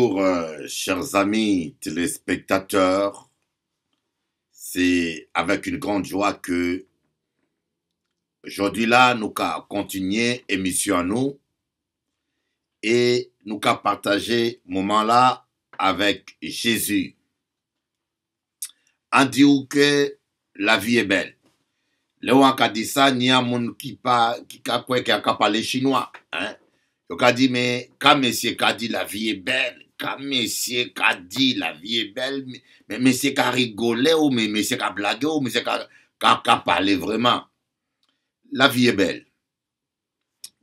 Bonjour, chers amis téléspectateurs. C'est avec une grande joie que aujourd'hui là, nous allons continuer l'émission à nous et nous allons partager ce moment là avec Jésus. On dit que la vie est belle. Le on a dit ça, il y a moun qui a parlé chinois. Hein? Donc a dit, mais quand monsieur a dit la vie est belle, quand monsieur a dit la vie est belle, mais monsieur a rigolé ou mais monsieur a blagué ou monsieur a parlé vraiment. La vie est belle.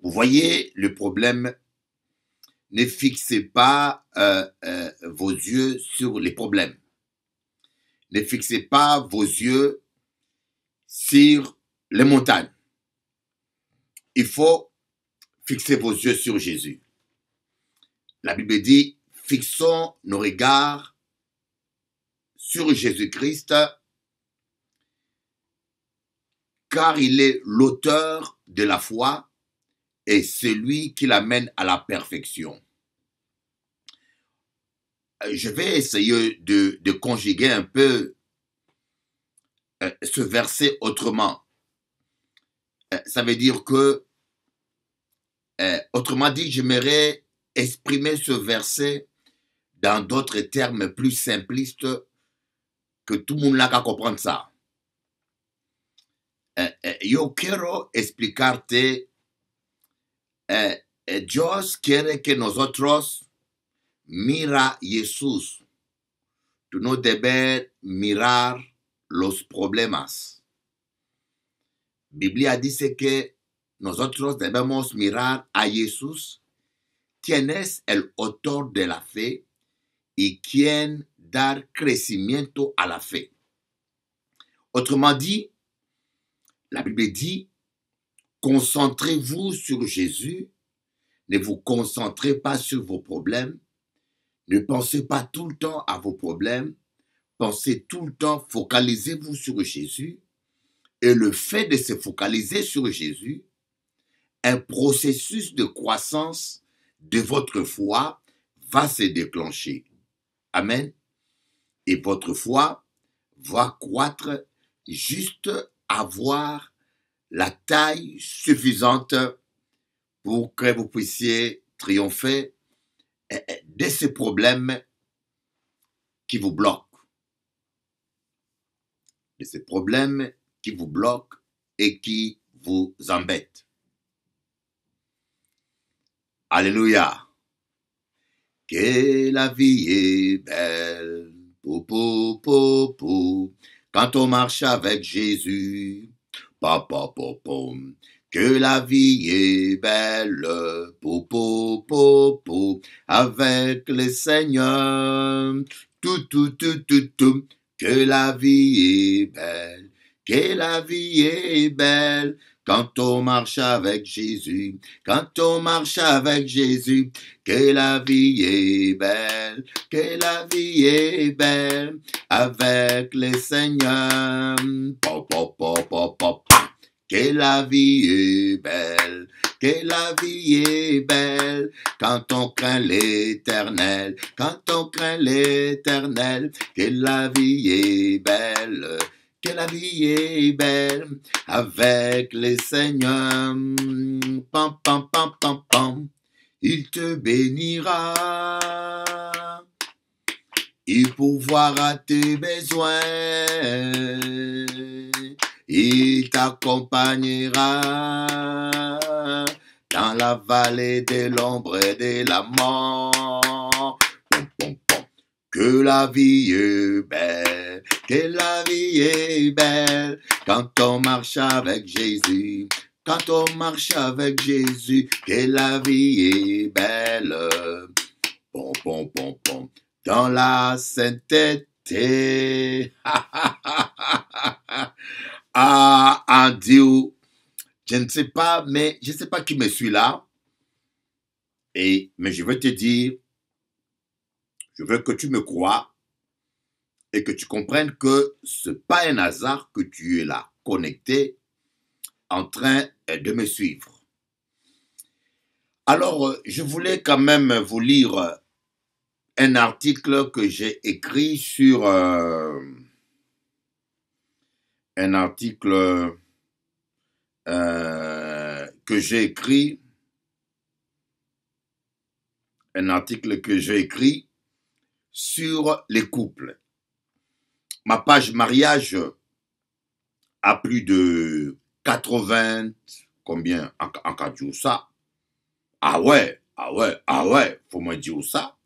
Vous voyez le problème, ne fixez pas vos yeux sur les problèmes. Ne fixez pas vos yeux sur les montagnes. Il faut fixer vos yeux sur Jésus. La Bible dit, fixons nos regards sur Jésus-Christ, car il est l'auteur de la foi et celui qui l'amène à la perfection. Je vais essayer de conjuguer un peu ce verset autrement. Ça veut dire que, autrement dit, j'aimerais exprimer ce verset dans d'autres termes plus simplistes que tout le monde n'a qu'à comprendre ça. Yo quiero explicarte, Dios quiere que nosotros mira Jesús. Tú no debes mirar los problemas. Biblia dice que nosotros debemos mirar a Jesús, quien es el autor de la fe y quien dar crecimiento a la fe. Autrement dit, la Bible dit, concentrez-vous sur Jésus, ne vous concentrez pas sur vos problèmes, ne pensez pas tout le temps à vos problèmes, pensez tout le temps, focalisez-vous sur Jésus, et le fait de se focaliser sur Jésus, un processus de croissance de votre foi va se déclencher. Amen. Et votre foi va croître juste avoir la taille suffisante pour que vous puissiez triompher de ces problèmes qui vous bloquent. De ces problèmes qui vous bloquent et qui vous embêtent. Alléluia. Que la vie est belle, pou, pou, pou, pou, quand on marche avec Jésus, pa, pa, pa, pa. Que la vie est belle, pou, pou, pou, pou, avec le Seigneur, tout, tout, tout, tout, tout. Que la vie est belle, que la vie est belle, quand on marche avec Jésus, quand on marche avec Jésus, que la vie est belle, que la vie est belle, avec le Seigneur. Pop, pop, pop, pop, pop. Que la vie est belle, que la vie est belle, quand on craint l'Éternel, quand on craint l'Éternel, que la vie est belle. Que la vie est belle avec les seigneurs. Pam, pam, pam, pam, pam. Il te bénira. Il pourvoira tes besoins. Il t'accompagnera dans la vallée de l'ombre et de la mort. Pom, pom, pom. Que la vie est belle, que la vie est belle, quand on marche avec Jésus, quand on marche avec Jésus, que la vie est belle, pom, pom, pom, pom, dans la sainteté. Ah, en Dieu, je ne sais pas, mais je ne sais pas qui me suit là, mais je veux te dire, je veux que tu me crois et que tu comprennes que ce n'est pas un hasard que tu es là, connecté, en train de me suivre. Alors, je voulais quand même vous lire un article que j'ai écrit sur un article que j'ai écrit sur les couples. Ma page mariage a plus de 80, combien en cas de ça. Ah ouais, faut me dire ça.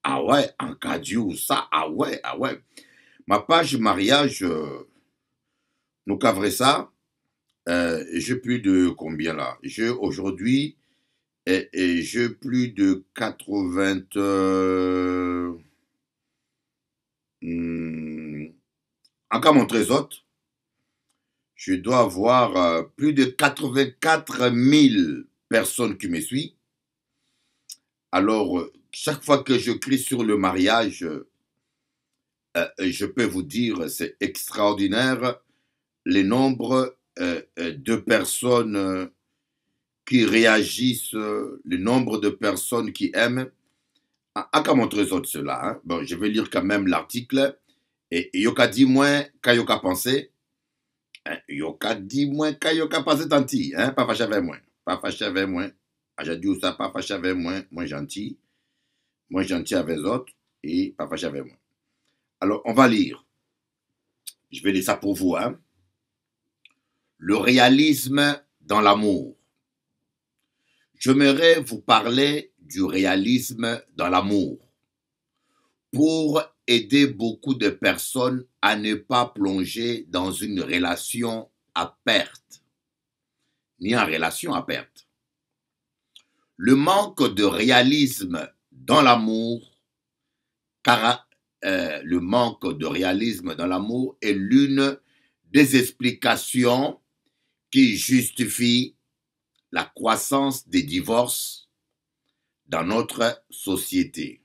Ah ouais, en cas de ça, ah ouais. Ma page mariage, nous cavrons ça, j'ai plus de combien là? J'ai aujourd'hui, j'ai plus de 80... en cas mon trésor, je dois avoir plus de 84 000 personnes qui me suivent. Alors, chaque fois que je crie sur le mariage, je peux vous dire, c'est extraordinaire le nombre de personnes qui réagissent, le nombre de personnes qui aiment. À qu'à montrer cela, hein? Bon, je vais lire quand même l'article. Et yoka dit moins quand yoka pensé. Yoka dit moins quand yoka pensé tanti. Hein? Pas fâché avec moi. Pas fâché avec moi. J'ai dit ça, pas fâché avec moi. Moi gentil. Moi gentil avec les autres. Et pas fâché avec moi. Alors, on va lire. Je vais lire ça pour vous. Hein? Le réalisme dans l'amour. J'aimerais vous parler du réalisme dans l'amour pour aider beaucoup de personnes à ne pas plonger dans une relation à perte, ni en relation à perte. Le manque de réalisme dans l'amour, car le manque de réalisme dans l'amour est l'une des explications qui justifie la croissance des divorces dans notre société.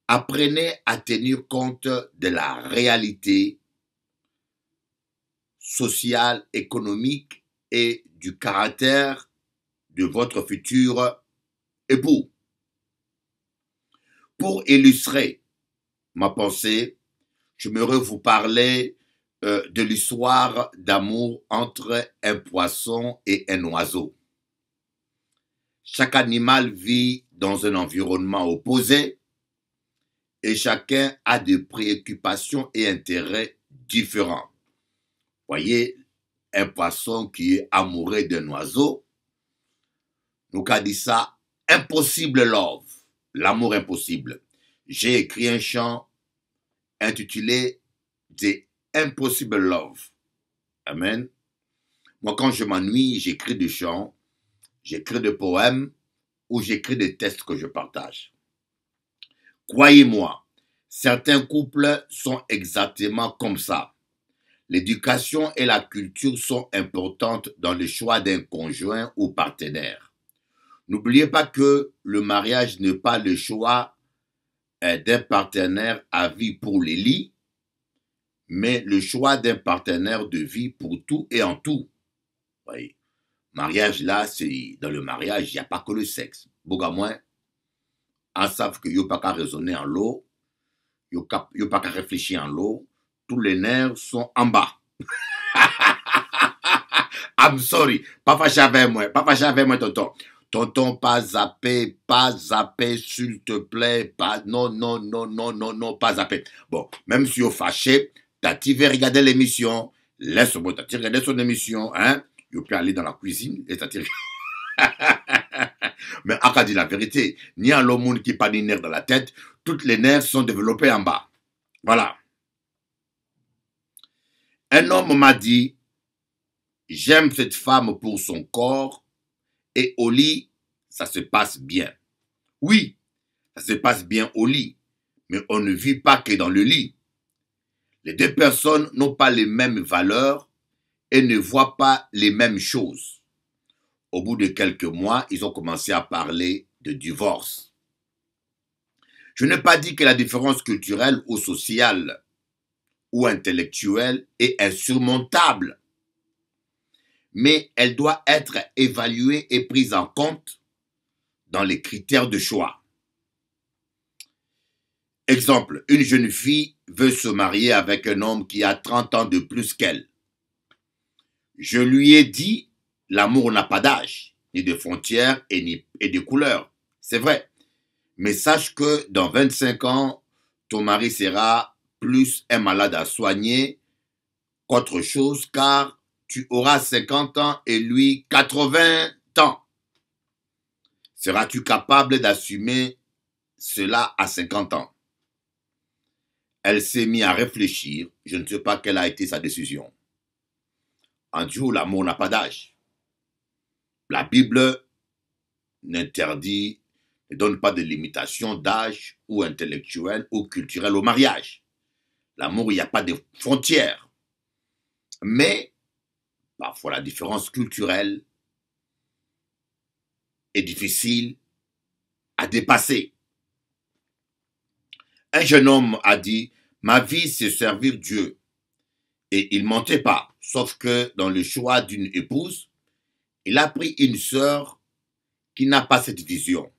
Apprenez à tenir compte de la réalité sociale, économique et du caractère de votre futur époux. Pour illustrer ma pensée, j'aimerais vous parler de l'histoire d'amour entre un poisson et un oiseau. Chaque animal vit dans un environnement opposé et chacun a des préoccupations et intérêts différents. Voyez, un poisson qui est amoureux d'un oiseau, nous avons dit ça, impossible love, l'amour impossible. J'ai écrit un chant intitulé The Impossible Love. Amen. Moi, quand je m'ennuie, j'écris des chants, j'écris des poèmes ou j'écris des textes que je partage. Croyez-moi, certains couples sont exactement comme ça. L'éducation et la culture sont importantes dans le choix d'un conjoint ou partenaire. N'oubliez pas que le mariage n'est pas le choix d'un partenaire à vie pour les lits, mais le choix d'un partenaire de vie pour tout et en tout. Oui. Mariage là, c'est dans le mariage, il n'y a pas que le sexe. Beaucoup moins, on savent que yo pas qu'à raisonner en l'eau, yo pas qu'à réfléchir en l'eau, tous les nerfs sont en bas. I'm sorry, pas fâché avec moi, tonton. Tonton, pas zapper, s'il te plaît, pas, non, pas zapper. Bon, même si vous fâché, Tati veut regarder l'émission, laisse-moi Tati regarder son émission, hein, vous pouvez aller dans la cuisine et Tati. Mais à dire la vérité, ni à l'homme qui n'a pas de nerfs dans la tête, toutes les nerfs sont développés en bas. Voilà. Un homme m'a dit, j'aime cette femme pour son corps et au lit, ça se passe bien. Oui, ça se passe bien au lit, mais on ne vit pas que dans le lit. Les deux personnes n'ont pas les mêmes valeurs et ne voient pas les mêmes choses. Au bout de quelques mois, ils ont commencé à parler de divorce. Je n'ai pas dit que la différence culturelle ou sociale ou intellectuelle est insurmontable, mais elle doit être évaluée et prise en compte dans les critères de choix. Exemple, une jeune fille veut se marier avec un homme qui a 30 ans de plus qu'elle. Je lui ai dit, l'amour n'a pas d'âge, ni de frontières et de couleurs. C'est vrai. Mais sache que dans 25 ans, ton mari sera plus un malade à soigner qu'autre chose, car tu auras 50 ans et lui 80 ans. Seras-tu capable d'assumer cela à 50 ans? Elle s'est mise à réfléchir. Je ne sais pas quelle a été sa décision. En Dieu, l'amour n'a pas d'âge. La Bible n'interdit, ne donne pas de limitation d'âge ou intellectuelle ou culturelle au mariage. L'amour, il n'y a pas de frontières. Mais, parfois, la différence culturelle est difficile à dépasser. Un jeune homme a dit, ma vie, c'est servir Dieu. Et il ne mentait pas, sauf que dans le choix d'une épouse, il a pris une sœur qui n'a pas cette vision.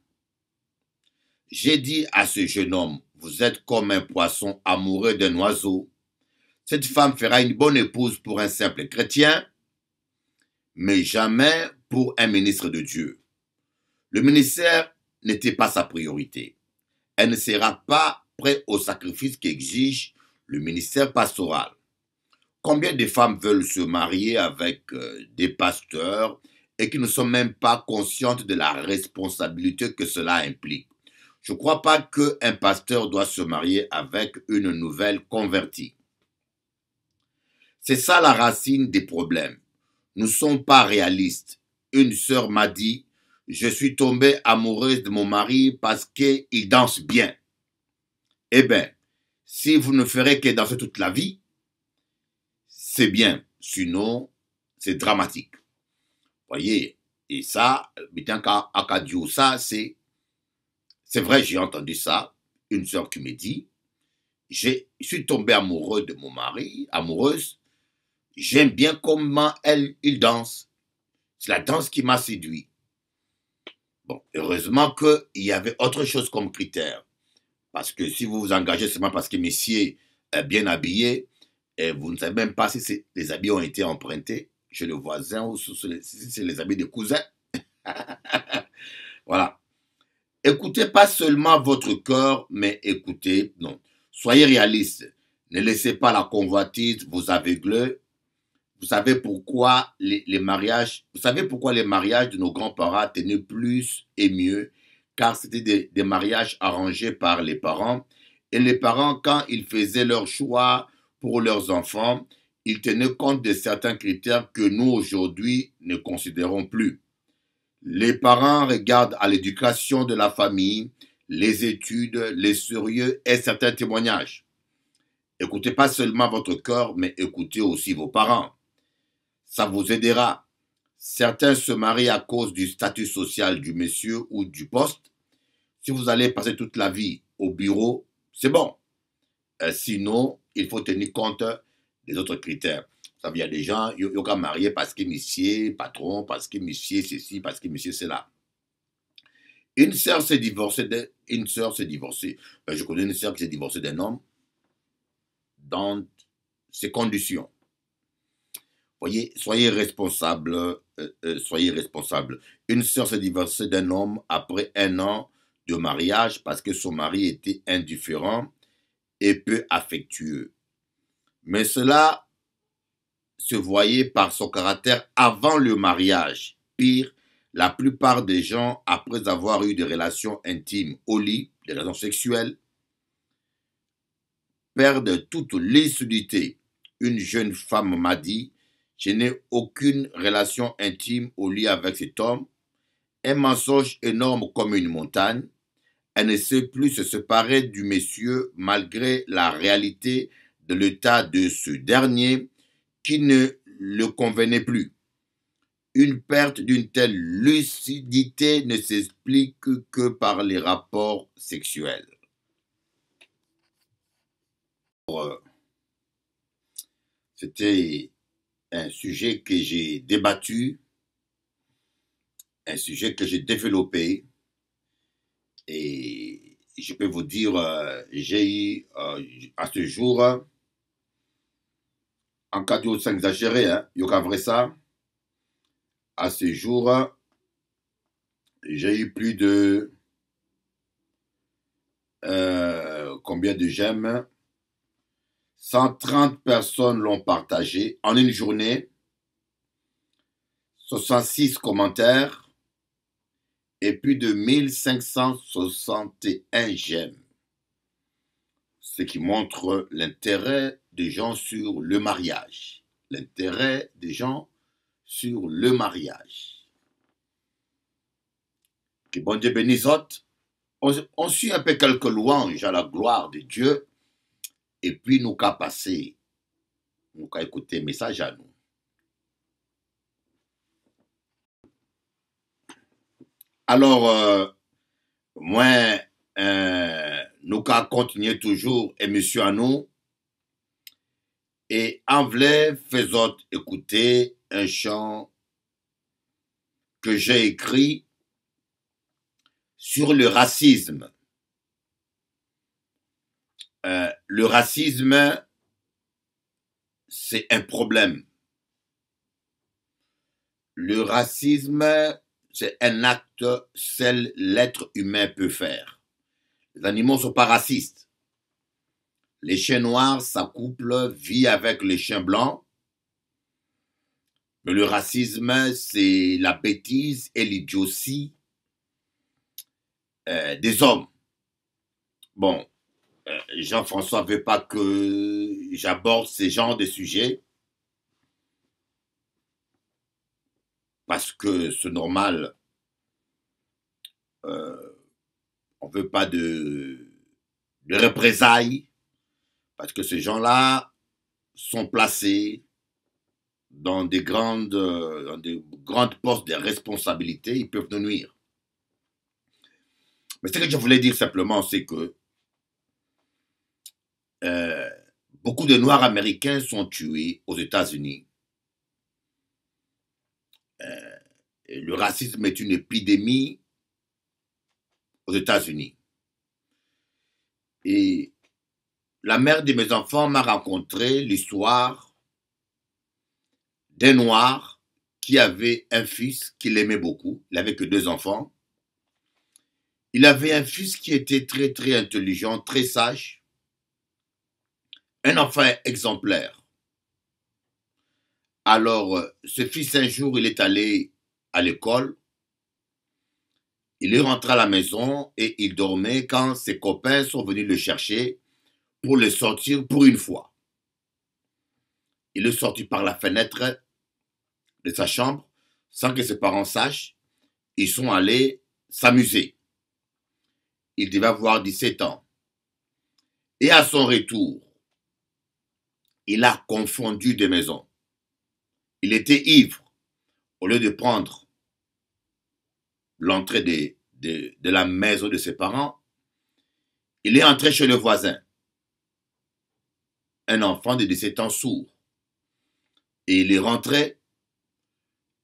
J'ai dit à ce jeune homme, vous êtes comme un poisson amoureux d'un oiseau. Cette femme fera une bonne épouse pour un simple chrétien, mais jamais pour un ministre de Dieu. Le ministère n'était pas sa priorité. Elle ne sera pas prête au sacrifice qu'exige le ministère pastoral. Combien de femmes veulent se marier avec des pasteurs et qui ne sont même pas conscientes de la responsabilité que cela implique? Je ne crois pas qu'un pasteur doit se marier avec une nouvelle convertie. C'est ça la racine des problèmes. Nous ne sommes pas réalistes. Une sœur m'a dit, je suis tombée amoureuse de mon mari parce qu'il danse bien. Eh bien, si vous ne ferez que danser toute la vie, c'est bien. Sinon, c'est dramatique. Voyez, et ça, ça, c'est vrai, j'ai entendu ça. Une sœur qui me dit, je suis tombée amoureux de mon mari, amoureuse. J'aime bien comment il danse. C'est la danse qui m'a séduit. Bon, heureusement qu'il y avait autre chose comme critère. Parce que si vous vous engagez seulement parce que monsieur est bien habillé, et vous ne savez même pas si les habits ont été empruntés chez le voisin ou si c'est les habits des cousins. Voilà. Écoutez pas seulement votre cœur, mais écoutez, non. Soyez réaliste. Ne laissez pas la convoitise vous aveugler. Vous savez pourquoi les mariages, vous savez pourquoi les mariages de nos grands-parents tenaient plus et mieux, car c'était des mariages arrangés par les parents. Et les parents, quand ils faisaient leur choix pour leurs enfants, ils tenaient compte de certains critères que nous, aujourd'hui, ne considérons plus. Les parents regardent à l'éducation de la famille, les études, les sérieux et certains témoignages. Écoutez pas seulement votre cœur, mais écoutez aussi vos parents. Ça vous aidera. Certains se marient à cause du statut social du monsieur ou du poste. Si vous allez passer toute la vie au bureau, c'est bon. Sinon, il faut tenir compte des autres critères. Vous savez, il y a des gens, ils ont marié parce que monsieur, patron, parce que monsieur ceci, parce que monsieur cela. Une sœur s'est divorcée. Je connais une sœur qui s'est divorcée d'un homme dans ces conditions. Voyez, soyez responsable, soyez responsable. Une sœur s'est divorcée d'un homme après 1 an de mariage parce que son mari était indifférent et peu affectueux. Mais cela se voyait par son caractère avant le mariage. Pire, la plupart des gens, après avoir eu des relations intimes au lit, des relations sexuelles, perdent toute lucidité. Une jeune femme m'a dit, je n'ai aucune relation intime au lit avec cet homme. Un mensonge énorme comme une montagne. Elle ne sait plus se séparer du monsieur malgré la réalité de l'état de ce dernier qui ne le convenait plus. Une perte d'une telle lucidité ne s'explique que par les rapports sexuels. C'était un sujet que j'ai débattu, un sujet que j'ai développé, et je peux vous dire, j'ai eu à ce jour, en cas de sans exagérer, hein, il y aura vrai ça, à ce jour, j'ai eu plus de combien de j'aime? 130 personnes l'ont partagé en une journée, 66 commentaires et plus de 1561 j'aime. Ce qui montre l'intérêt des gens sur le mariage. L'intérêt des gens sur le mariage. Que bon Dieu bénisse. On suit un peu quelques louanges à la gloire de Dieu et puis nous qu'à passer, nous qu'à écouter le message à nous. Alors, moi, nous qu'à continuer toujours émission à nous et en vrai, faisons écouter un chant que j'ai écrit sur le racisme. Le racisme, c'est un problème. Le racisme, c'est un acte seul l'être humain peut faire. Les animaux ne sont pas racistes. Les chiens noirs s'accouplent, vivent avec les chiens blancs. Mais le racisme, c'est la bêtise et l'idiotie des hommes. Bon, Jean-François ne veut pas que j'aborde ce genre de sujets parce que c'est normal. On ne veut pas de représailles parce que ces gens-là sont placés dans des grandes postes de responsabilité, ils peuvent nous nuire. Mais ce que je voulais dire simplement, c'est que beaucoup de Noirs américains sont tués aux États-Unis. Le racisme est une épidémie aux États-Unis. Et la mère de mes enfants m'a raconté l'histoire d'un Noir qui avait un fils qu'il aimait beaucoup. Il n'avait que 2 enfants. Il avait un fils qui était très, très intelligent, très sage. Un enfant exemplaire. Alors, ce fils, un jour, il est allé à l'école. Il est rentré à la maison et il dormait quand ses copains sont venus le chercher pour le sortir pour une fois. Il est sorti par la fenêtre de sa chambre sans que ses parents sachent. Ils sont allés s'amuser. Il devait avoir 17 ans. Et à son retour, il a confondu des maisons. Il était ivre. Au lieu de prendre l'entrée de la maison de ses parents, il est entré chez le voisin. Un enfant de 17 ans sourd. Et il est rentré,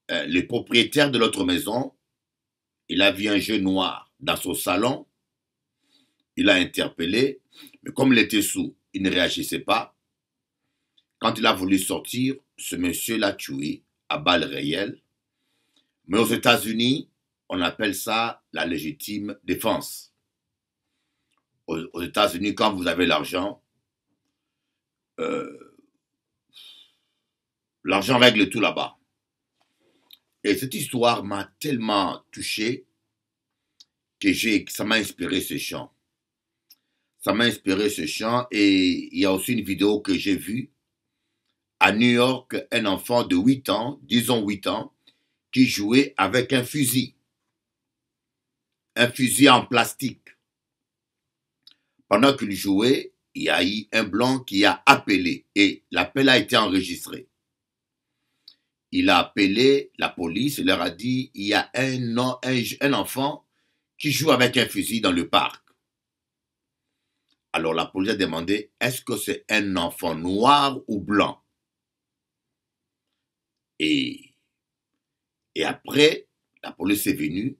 le propriétaire de l'autre maison, il a vu un jeune noir dans son salon. Il l'a interpellé, mais comme il était sourd, il ne réagissait pas. Quand il a voulu sortir, ce monsieur l'a tué à balles réelles. Mais aux États-Unis, on appelle ça la légitime défense. Aux États-Unis, quand vous avez l'argent, l'argent règle tout là-bas. Et cette histoire m'a tellement touché que ça m'a inspiré ce chant. Ça m'a inspiré ce chant et il y a aussi une vidéo que j'ai vue à New York, un enfant de 8 ans, disons 8 ans, qui jouait avec un fusil en plastique. Pendant qu'il jouait, il y a eu un blanc qui a appelé et l'appel a été enregistré. Il a appelé la police et leur a dit il y a un enfant qui joue avec un fusil dans le parc. Alors la police a demandé est-ce que c'est un enfant noir ou blanc? Et après, la police est venue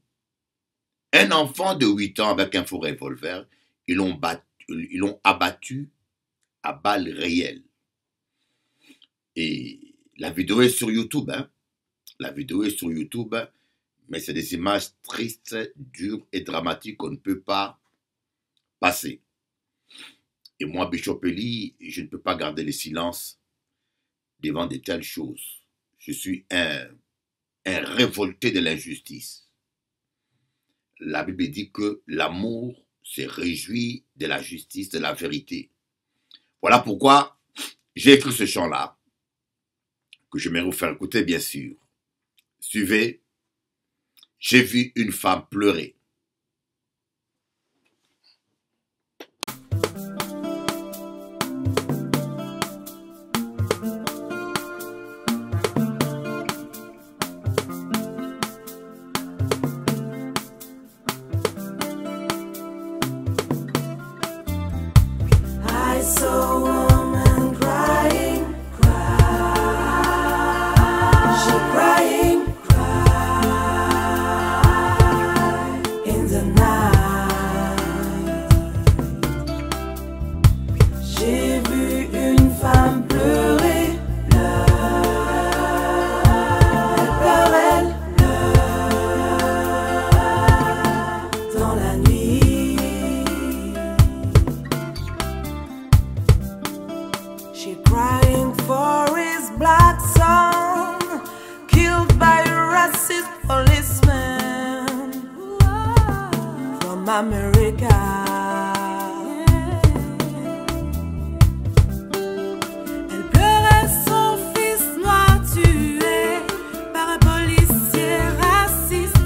Un enfant de 8 ans avec un faux revolver, ils l'ont abattu à balles réelles. Et la vidéo est sur YouTube, hein. La vidéo est sur YouTube, mais c'est des images tristes, dures et dramatiques qu'on ne peut pas passer. Et moi, Bishop Eli, je ne peux pas garder le silence devant de telles choses. Je suis un révolté de l'injustice. La Bible dit que l'amour se réjouit de la justice, de la vérité. Voilà pourquoi j'ai écrit ce chant-là, que je vais vous faire écouter, bien sûr. Suivez. J'ai vu une femme pleurer. I saw a woman crying, she crying, in the night. J'ai vu une femme pleurer, elle pleure, dans la nuit. She crying for his black son, killed by a racist policeman from America. Elle pleurait son fils noir tué par un policier raciste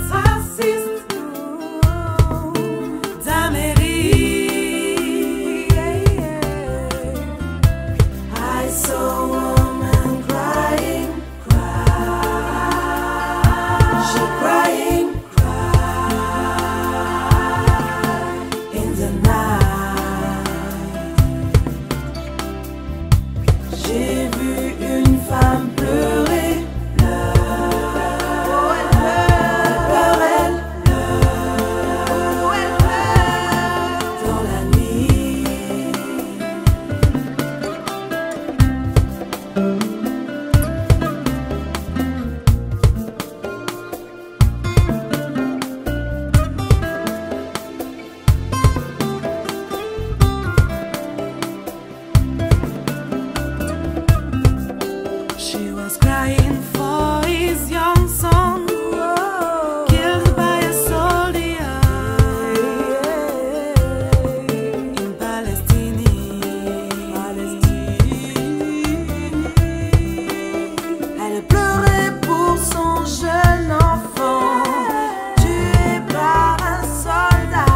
d'Amérique. I saw a woman crying, she crying, in the night. J'ai vu une femme pleurer, elle pleurait, dans la nuit. She was crying for his young son, killed by a soldier in Palestine. Elle pleurait pour son jeune enfant, tué par un soldat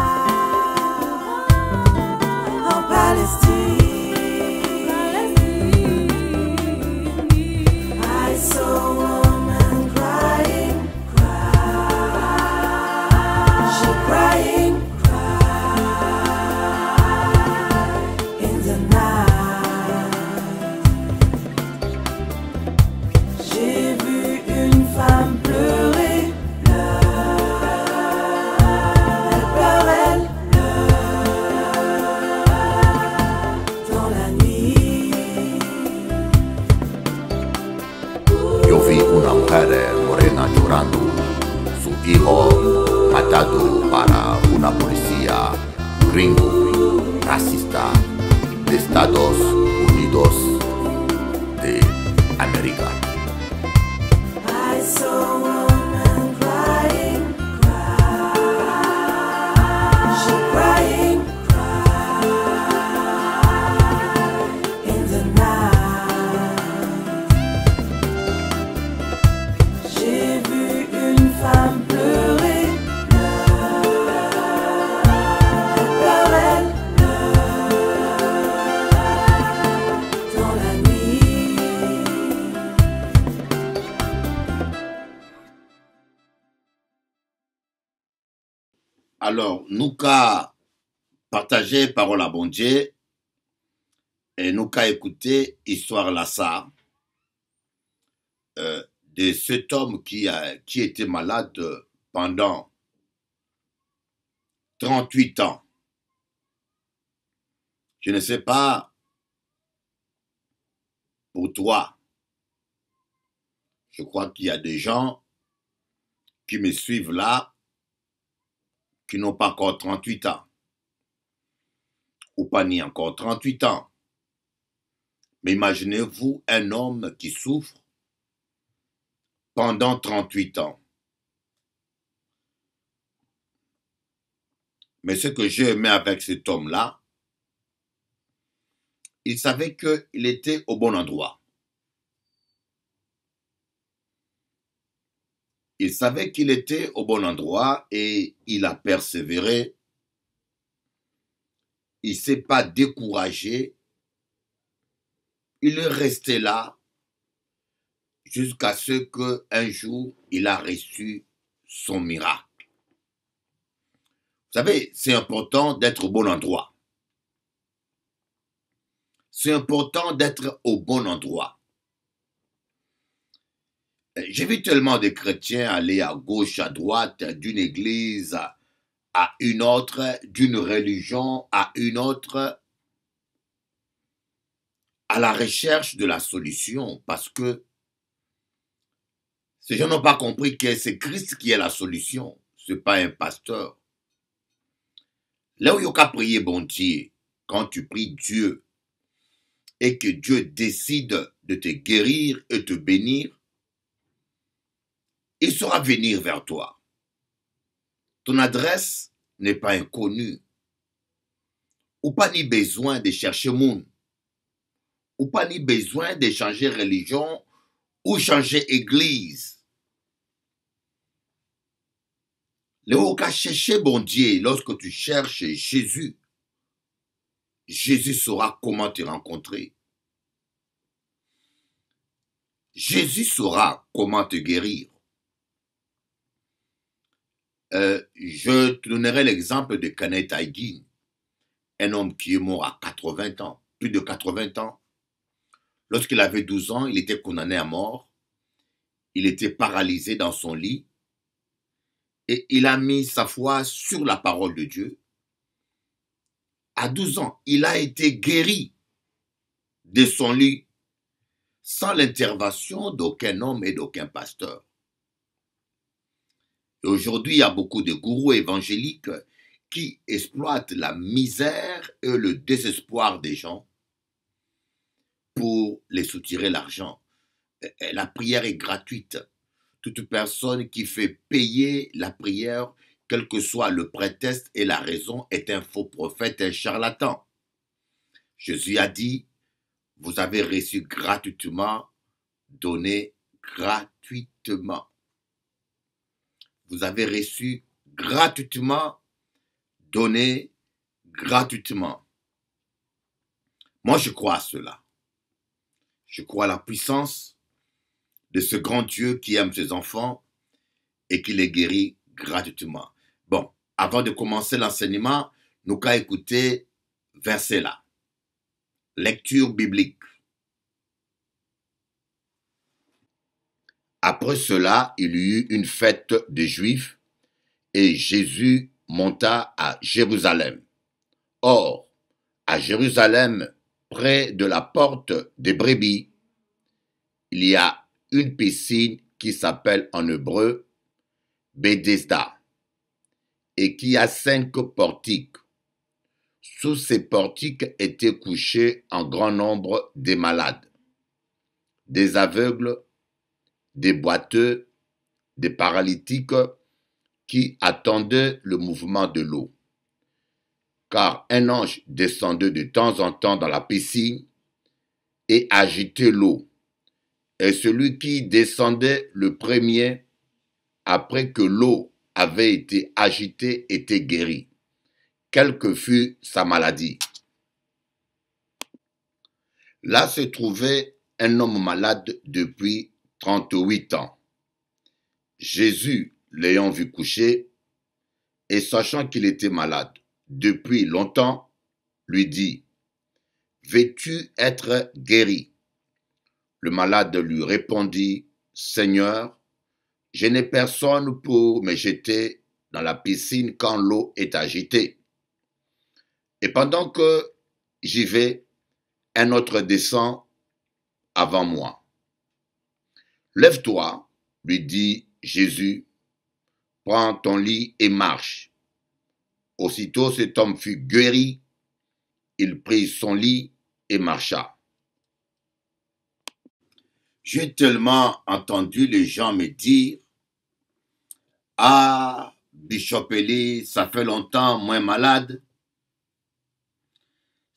en Palestine. I saw a woman crying, she crying, in the night. J'ai vu une femme pleurer, elle pleurait, dans la nuit. Yo vi una mujer morena llorando, su hijo matado para una policía gringo, racista, de Estados Unidos de América. I saw a woman crying, she crying, in the night. J'ai vu une femme pleurer, elle pleurait, dans la nuit. Alors, nous qu'à partager parole à bon Dieu et nous qu'à écouter histoire là ça de cet homme qui était malade pendant 38 ans. Je ne sais pas pour toi. Je crois qu'il y a des gens qui me suivent là, qui n'ont pas encore 38 ans. Ou pas ni encore 38 ans. Mais imaginez-vous un homme qui souffre pendant 38 ans. Mais ce que j'ai aimé avec cet homme-là, il savait qu'il était au bon endroit. Il savait qu'il était au bon endroit et il a persévéré. Il ne s'est pas découragé. Il est resté là jusqu'à ce qu'un jour, il a reçu son miracle. Vous savez, c'est important d'être au bon endroit. C'est important d'être au bon endroit. J'ai vu tellement de chrétiens aller à gauche, à droite, d'une église à une autre, d'une religion à une autre, à la recherche de la solution, parce que ces gens n'ont pas compris que c'est Christ qui est la solution, ce n'est pas un pasteur. Là où il y a prier bon Dieu, quand tu pries Dieu, et que Dieu décide de te guérir et te bénir, il saura venir vers toi. Ton adresse n'est pas inconnue. Ou pas ni besoin de chercher monde. Ou pas ni besoin de changer religion ou changer église. Le cas chercher bon Dieu, lorsque tu cherches Jésus, Jésus saura comment te rencontrer. Jésus saura comment te guérir. Je te donnerai l'exemple de Kenneth Hagin, un homme qui est mort à 80 ans, plus de 80 ans. Lorsqu'il avait 12 ans, il était condamné à mort. Il était paralysé dans son lit et il a mis sa foi sur la parole de Dieu. À 12 ans, il a été guéri de son lit sans l'intervention d'aucun homme et d'aucun pasteur. Et aujourd'hui, il y a beaucoup de gourous évangéliques qui exploitent la misère et le désespoir des gens pour les soutirer l'argent. La prière est gratuite. Toute personne qui fait payer la prière, quel que soit le prétexte et la raison, est un faux prophète, un charlatan. Jésus a dit, vous avez reçu gratuitement, donnez gratuitement. Vous avez reçu gratuitement, donnez gratuitement. Moi, je crois à cela. Je crois à la puissance de ce grand Dieu qui aime ses enfants et qui les guérit gratuitement. Bon, avant de commencer l'enseignement, nous qu'à écouter verset là. Lecture biblique. Après cela, il y eut une fête des Juifs et Jésus monta à Jérusalem. Or, à Jérusalem, près de la porte des brebis, il y a une piscine qui s'appelle en hébreu Bédesda et qui a 5 portiques. Sous ces portiques étaient couchés en grand nombre des malades, des aveugles, des boiteux, des paralytiques qui attendaient le mouvement de l'eau. Car un ange descendait de temps en temps dans la piscine et agitait l'eau. Et celui qui descendait le premier, après que l'eau avait été agitée, était guéri, quelle que fût sa maladie. Là se trouvait un homme malade depuis 38 ans. Jésus, l'ayant vu coucher, et sachant qu'il était malade depuis longtemps, lui dit, « Veux-tu être guéri ?» Le malade lui répondit, « Seigneur, je n'ai personne pour me jeter dans la piscine quand l'eau est agitée. Et pendant que j'y vais, un autre descend avant moi. Lève-toi, lui dit Jésus, prends ton lit et marche. Aussitôt cet homme fut guéri, il prit son lit et marcha. J'ai tellement entendu les gens me dire « Ah, Bishop Eli, ça fait longtemps, moi malade.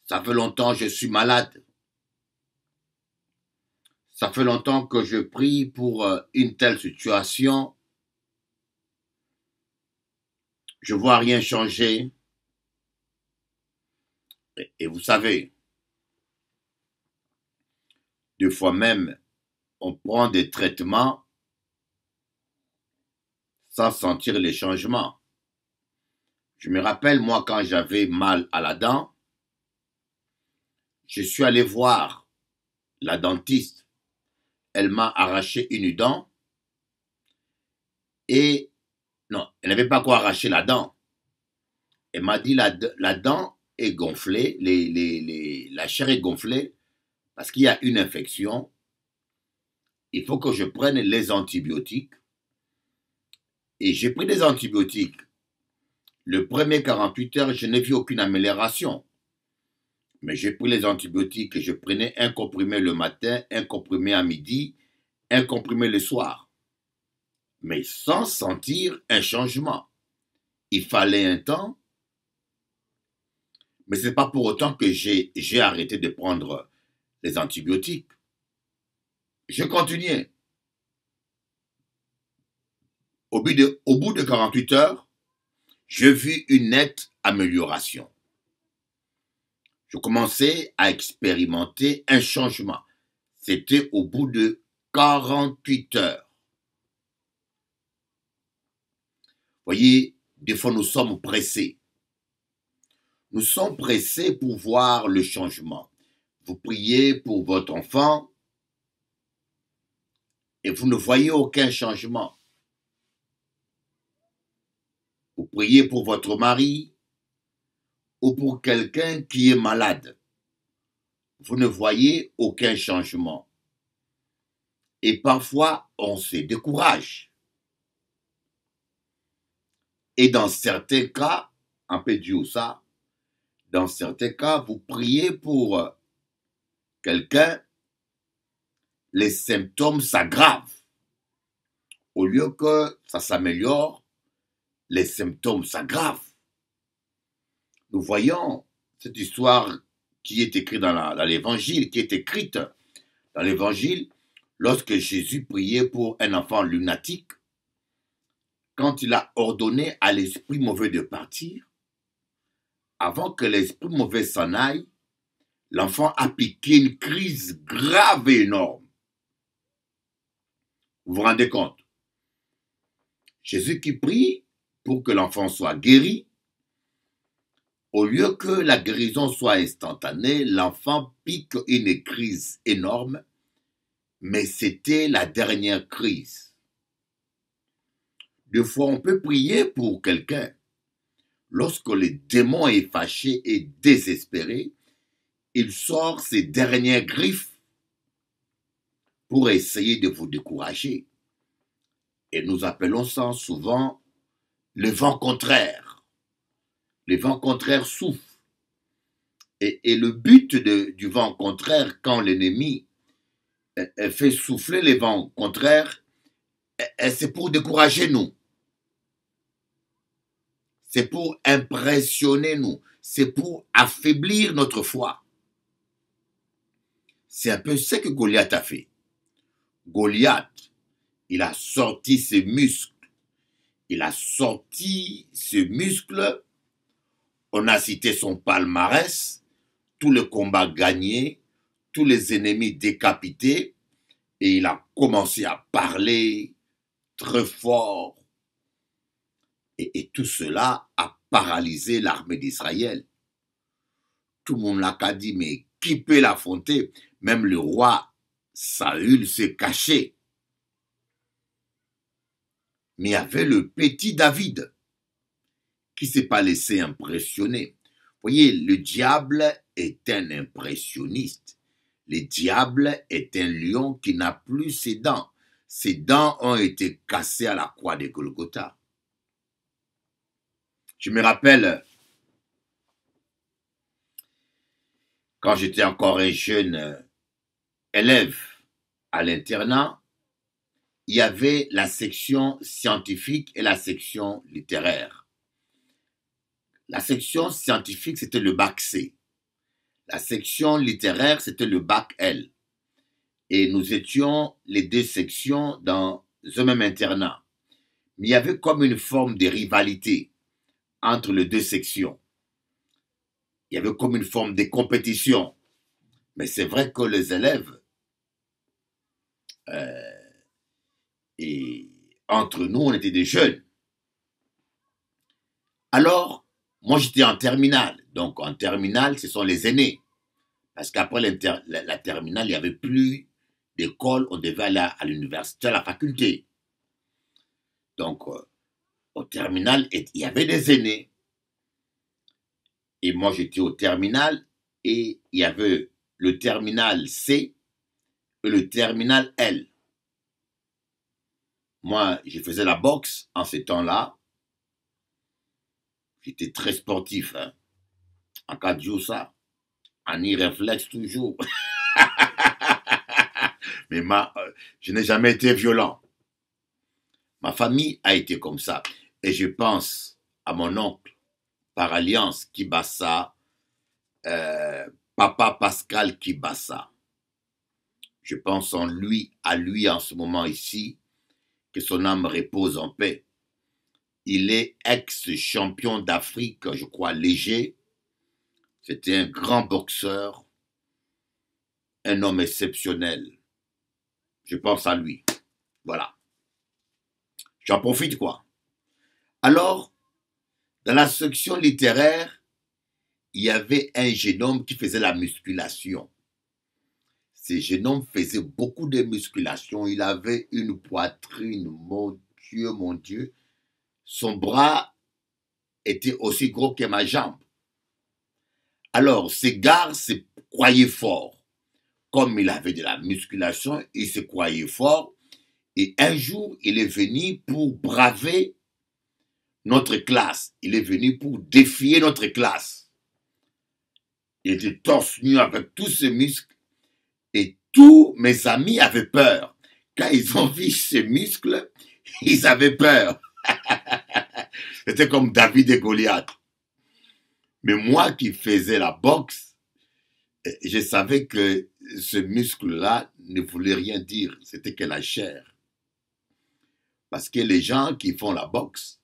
Ça fait longtemps je suis malade. Ça fait longtemps que je prie pour une telle situation. Je vois rien changer. » Et vous savez, des fois même, on prend des traitements sans sentir les changements. Je me rappelle, moi, quand j'avais mal à la dent, je suis allé voir la dentiste. Elle m'a arraché une dent et non, elle n'avait pas quoi arracher la dent. Elle m'a dit la dent est gonflée, la chair est gonflée parce qu'il y a une infection. Il faut que je prenne les antibiotiques. Et j'ai pris des antibiotiques. Le premier 48 heures, je n'ai vu aucune amélioration. Mais j'ai pris les antibiotiques et je prenais un comprimé le matin, un comprimé à midi, un comprimé le soir. Mais sans sentir un changement. Il fallait un temps. Mais ce n'est pas pour autant que j'ai arrêté de prendre les antibiotiques. Je continuais. Au bout de 48 heures, je vis une nette amélioration. Je commençais à expérimenter un changement. C'était au bout de 48 heures. Voyez, des fois nous sommes pressés. Nous sommes pressés pour voir le changement. Vous priez pour votre enfant et vous ne voyez aucun changement. Vous priez pour votre mari ou pour quelqu'un qui est malade. Vous ne voyez aucun changement. Et parfois, on se décourage. Et dans certains cas, un peu dur ça, dans certains cas, vous priez pour quelqu'un, les symptômes s'aggravent. Au lieu que ça s'améliore, les symptômes s'aggravent. Nous voyons cette histoire qui est écrite dans l'évangile, qui est écrite dans l'évangile, lorsque Jésus priait pour un enfant lunatique, quand il a ordonné à l'esprit mauvais de partir, avant que l'esprit mauvais s'en aille, l'enfant a piqué une crise grave et énorme. Vous vous rendez compte? Jésus qui prie pour que l'enfant soit guéri, au lieu que la guérison soit instantanée, l'enfant pique une crise énorme, mais c'était la dernière crise. Des fois, on peut prier pour quelqu'un. Lorsque le démon est fâché et désespéré, il sort ses dernières griffes pour essayer de vous décourager. Et nous appelons ça souvent le vent contraire. Le vent contraire souffle. Et le but du vent contraire, quand l'ennemi fait souffler les vents contraires, c'est pour décourager nous. C'est pour impressionner nous. C'est pour affaiblir notre foi. C'est un peu ce que Goliath a fait. Goliath, il a sorti ses muscles. Il a sorti ses muscles. On a cité son palmarès, tout le combat gagné, tous les ennemis décapités. Et il a commencé à parler très fort. Et tout cela a paralysé l'armée d'Israël. Tout le monde l'a dit, mais qui peut l'affronter? Même le roi Saül s'est caché. Mais il y avait le petit David. qui ne s'est pas laissé impressionner. Vous voyez, le diable est un impressionniste. Le diable est un lion qui n'a plus ses dents. Ses dents ont été cassées à la croix de Golgotha. Je me rappelle, quand j'étais encore un jeune élève à l'internat, il y avait la section scientifique et la section littéraire. La section scientifique, c'était le bac C. La section littéraire, c'était le bac L. Et nous étions les deux sections dans un même internat. Mais il y avait comme une forme de rivalité entre les deux sections. Il y avait comme une forme de compétition. Mais c'est vrai que les élèves, et entre nous, on était des jeunes. Alors, moi, j'étais en terminale. Donc, en terminale, ce sont les aînés. Parce qu'après la terminale, il n'y avait plus d'école. On devait aller à l'université, à la faculté. Donc, au terminal, il y avait des aînés. Et moi, j'étais au terminal. Et il y avait le terminal C et le terminal L. Moi, je faisais la boxe en ces temps-là. J'étais très sportif, hein. En cas de jour, ça. En y-réflexe toujours. Mais je n'ai jamais été violent. Ma famille a été comme ça. Et je pense à mon oncle, par alliance, Kibassa, Papa Pascal Kibassa. Je pense à lui en ce moment ici, que son âme repose en paix. Il est ex-champion d'Afrique, je crois, léger. C'était un grand boxeur, un homme exceptionnel. Je pense à lui. Voilà. J'en profite, quoi. Alors, dans la section littéraire, il y avait un jeune homme qui faisait la musculation. Ce jeune homme faisait beaucoup de musculation. Il avait une poitrine, mon Dieu. Son bras était aussi gros que ma jambe. Alors, ce gars se croyait fort. Comme il avait de la musculation, il se croyait fort. Et un jour, il est venu pour braver notre classe. Il est venu pour défier notre classe. Il était torse nu avec tous ses muscles. Et tous mes amis avaient peur. Quand ils ont vu ses muscles, ils avaient peur. C'était comme David et Goliath. Mais moi qui faisais la boxe, je savais que ce muscle-là ne voulait rien dire. C'était que la chair. Parce que les gens qui font la boxe,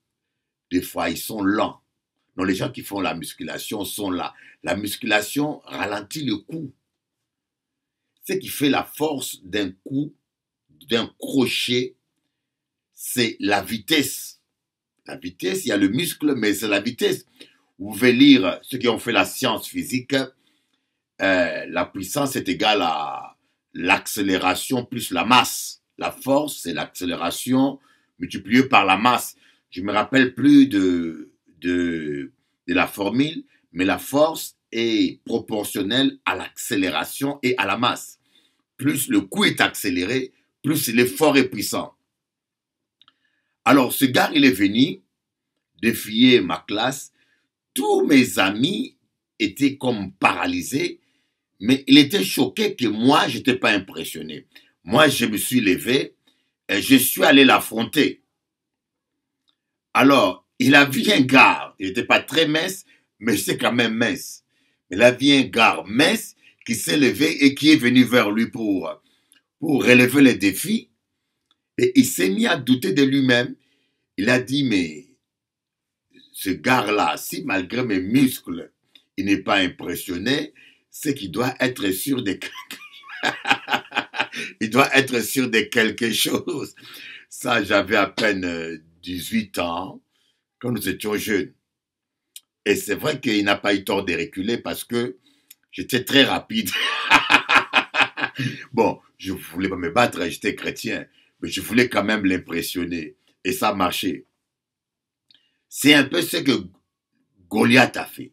des fois, ils sont lents. Non, les gens qui font la musculation sont là. La musculation ralentit le coup. Ce qui fait la force d'un coup, d'un crochet, c'est la vitesse. La vitesse, il y a le muscle, mais c'est la vitesse. Vous pouvez lire, ceux qui ont fait la science physique, la puissance est égale à l'accélération plus la masse. La force, c'est l'accélération multipliée par la masse. Je ne me rappelle plus de la formule, mais la force est proportionnelle à l'accélération et à la masse. Plus le coup est accéléré, plus l'effort est puissant. Alors, ce gars, il est venu défier ma classe. Tous mes amis étaient comme paralysés, mais il était choqué que moi, je n'étais pas impressionné. Moi, je me suis levé et je suis allé l'affronter. Alors, il a vu un gars, il n'était pas très mince, mais c'est quand même mince. Il a vu un gars mince qui s'est levé et qui est venu vers lui pour relever les défis. Et il s'est mis à douter de lui-même. Il a dit, mais ce gars-là, si malgré mes muscles, il n'est pas impressionné, c'est qu'il doit être sûr de il doit être sûr de quelque chose. Ça, j'avais à peine 18 ans quand nous étions jeunes. Et c'est vrai qu'il n'a pas eu tort de reculer parce que j'étais très rapide. Bon, je ne voulais pas me battre, j'étais chrétien, mais je voulais quand même l'impressionner. Et ça marchait. C'est un peu ce que Goliath a fait.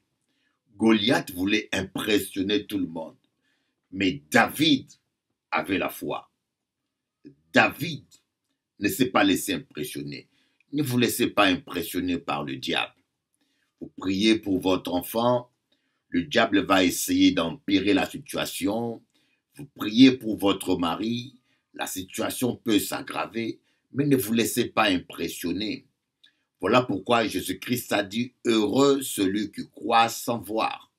Goliath voulait impressionner tout le monde. Mais David avait la foi. David ne s'est pas laissé impressionner. Ne vous laissez pas impressionner par le diable. Vous priez pour votre enfant, le diable va essayer d'empirer la situation. Vous priez pour votre mari, la situation peut s'aggraver, mais ne vous laissez pas impressionner. Voilà pourquoi Jésus-Christ a dit « Heureux celui qui croit sans voir ».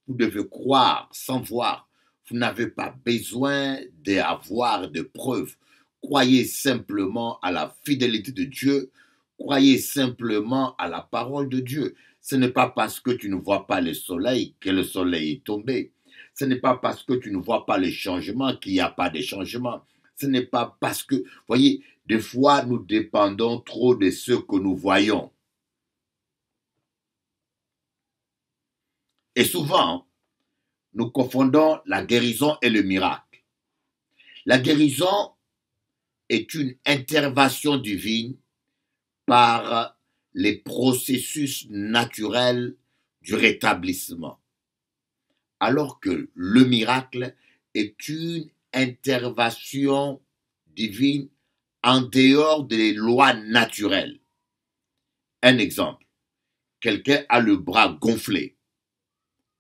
Vous devez croire sans voir. Vous n'avez pas besoin d'avoir de preuves. Croyez simplement à la fidélité de Dieu. Croyez simplement à la parole de Dieu. Ce n'est pas parce que tu ne vois pas le soleil que le soleil est tombé. Ce n'est pas parce que tu ne vois pas les changements qu'il n'y a pas de changement. Ce n'est pas parce que, voyez, des fois nous dépendons trop de ce que nous voyons. Et souvent, nous confondons la guérison et le miracle. La guérison est une intervention divine par les processus naturels du rétablissement, alors que le miracle est une intervention divine en dehors des lois naturelles. Un exemple, quelqu'un a le bras gonflé.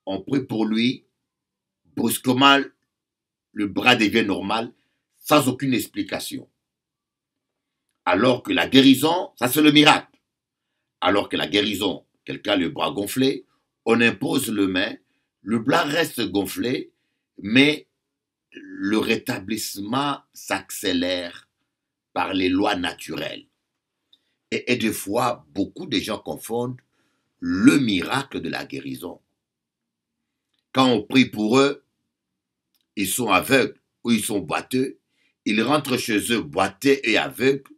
On prie pour lui, brusquement, le bras devient normal, sans aucune explication. Alors que la guérison, ça c'est le miracle. Alors que la guérison, quelqu'un a le bras gonflé, on impose le main, le bras reste gonflé, mais le rétablissement s'accélère par les lois naturelles. Et des fois, beaucoup de gens confondent le miracle de la guérison. Quand on prie pour eux, ils sont aveugles ou ils sont boiteux, ils rentrent chez eux boiteux et aveugles.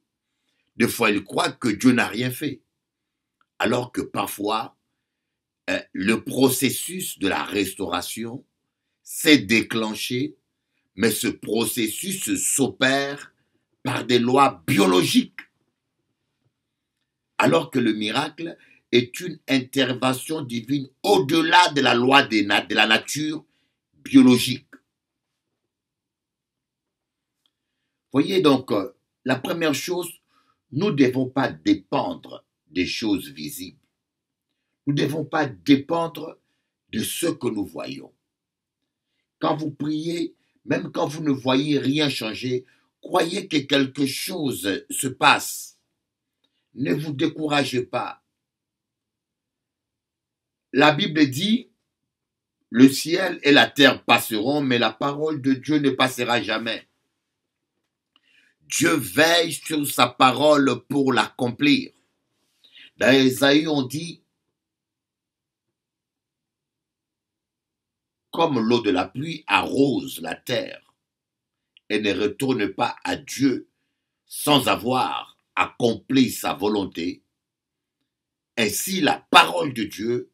Des fois, ils croient que Dieu n'a rien fait. Alors que parfois, le processus de la restauration s'est déclenché, mais ce processus s'opère par des lois biologiques. Alors que le miracle est une intervention divine au-delà de la loi de la nature biologique. Voyez donc, la première chose, nous ne devons pas dépendre des choses visibles. Nous ne devons pas dépendre de ce que nous voyons. Quand vous priez, même quand vous ne voyez rien changer, croyez que quelque chose se passe. Ne vous découragez pas. La Bible dit, le ciel et la terre passeront, mais la parole de Dieu ne passera jamais. Dieu veille sur sa parole pour l'accomplir. Dans Ésaïe, on dit, comme l'eau de la pluie arrose la terre et ne retourne pas à Dieu sans avoir accompli sa volonté, ainsi la parole de Dieu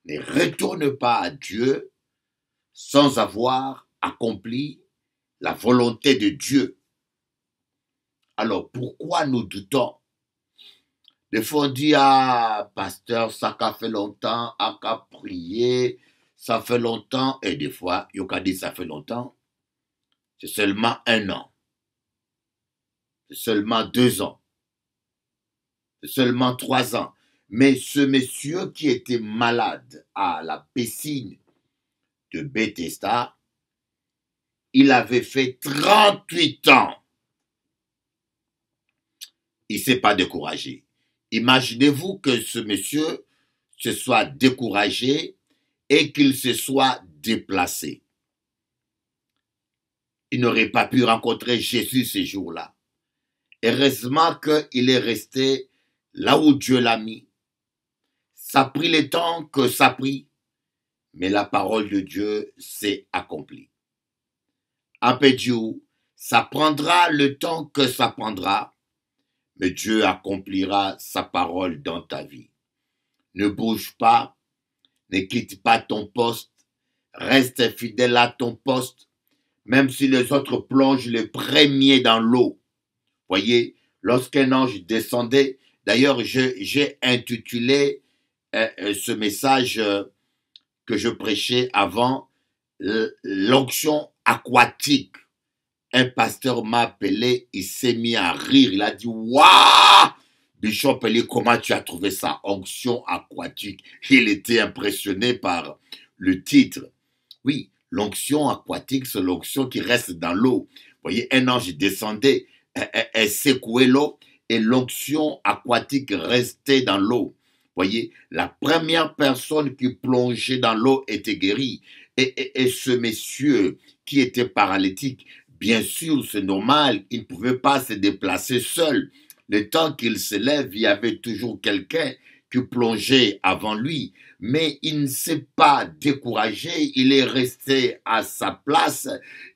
ne retourne pas à Dieu sans avoir accompli la volonté de Dieu. Alors pourquoi nous doutons? Des fois on dit, ah, pasteur, ça fait longtemps, à prier, ça fait longtemps, et des fois, Yoka dit ça fait longtemps, c'est seulement 1 an, c'est seulement 2 ans, c'est seulement 3 ans. Mais ce monsieur qui était malade à la piscine de Bethesda, il avait fait 38 ans. Il ne s'est pas découragé. Imaginez-vous que ce monsieur se soit découragé et qu'il se soit déplacé. Il n'aurait pas pu rencontrer Jésus ce jour-là. Heureusement qu'il est resté là où Dieu l'a mis. Ça a pris le temps que ça a pris, mais la parole de Dieu s'est accomplie. Après Dieu, ça prendra le temps que ça prendra, mais Dieu accomplira sa parole dans ta vie. Ne bouge pas, ne quitte pas ton poste, reste fidèle à ton poste, même si les autres plongent les premiers dans l'eau. Voyez, lorsqu'un ange descendait, d'ailleurs j'ai intitulé ce message que je prêchais avant, l'onction aquatique. Un pasteur m'a appelé, il s'est mis à rire, il a dit « Waouh !» Bishop Eli, comment tu as trouvé ça? Onction aquatique. Il était impressionné par le titre. Oui, l'onction aquatique, c'est l'onction qui reste dans l'eau. Vous voyez, un ange descendait, elle secouait l'eau et l'onction aquatique restait dans l'eau. Vous voyez, la première personne qui plongeait dans l'eau était guérie. Et ce monsieur qui était paralytique, bien sûr, c'est normal, il ne pouvait pas se déplacer seul. Le temps qu'il se lève, il y avait toujours quelqu'un qui plongeait avant lui. Mais il ne s'est pas découragé, il est resté à sa place,